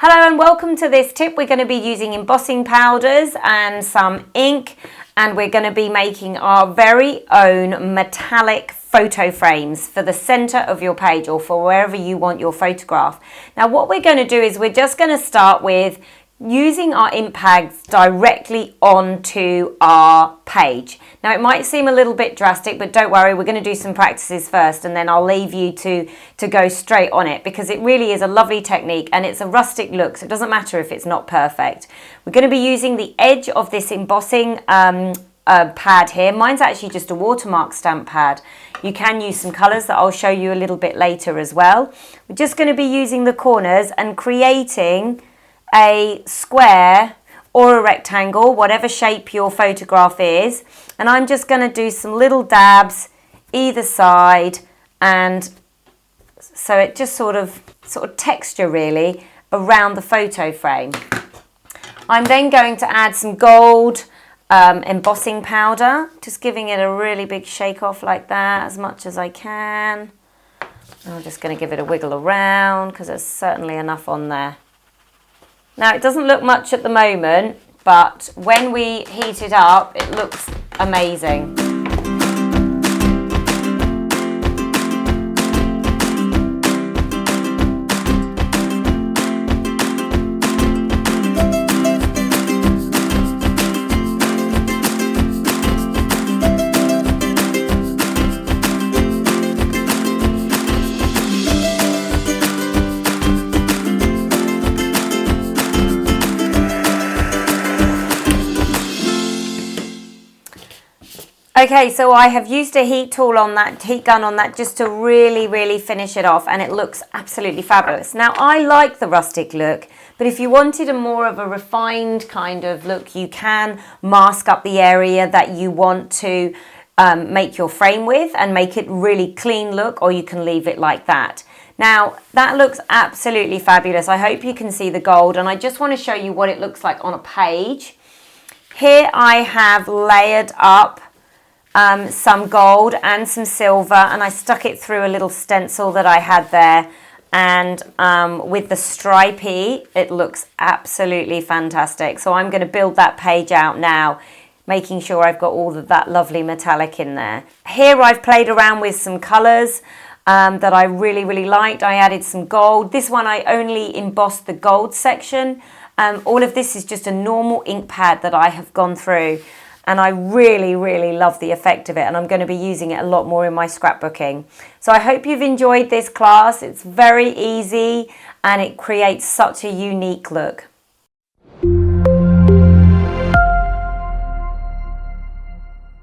Hello and welcome to this tip. We're going to be using embossing powders and some ink, and we're going to be making our very own metallic photo frames for the center of your page or for wherever you want your photograph. Now what we're going to do is we're just going to start with using our ink pads directly onto our page. Now it might seem a little bit drastic, but don't worry, we're going to do some practices first and then I'll leave you to go straight on it, because it really is a lovely technique and it's a rustic look, so it doesn't matter if it's not perfect. We're going to be using the edge of this embossing pad here. Mine's actually just a watermark stamp pad. You can use some colours that I'll show you a little bit later as well. We're just going to be using the corners and creating a square or a rectangle, whatever shape your photograph is, and I'm just going to do some little dabs either side, and so it just sort of texture really around the photo frame. I'm then going to add some gold embossing powder, just giving it a really big shake off like that as much as I can. I'm just going to give it a wiggle around because there's certainly enough on there. Now it doesn't look much at the moment, but when we heat it up, it looks amazing. Okay, so I have used a heat gun on that just to really finish it off, and it looks absolutely fabulous. Now I like the rustic look, but if you wanted a more of a refined kind of look, you can mask up the area that you want to make your frame with and make it really clean look, or you can leave it like that. Now that looks absolutely fabulous. I hope you can see the gold, and I just want to show you what it looks like on a page. Here I have layered up some gold and some silver, and I stuck it through a little stencil that I had there, and with the stripey it looks absolutely fantastic. So I'm going to build that page out now, making sure I've got all of that lovely metallic in there. Here I've played around with some colours that I really liked. I added some gold. This one I only embossed the gold section. All of this is just a normal ink pad that I have gone through, and I really love the effect of it, and I'm going to be using it a lot more in my scrapbooking. So I hope you've enjoyed this class. It's very easy and it creates such a unique look.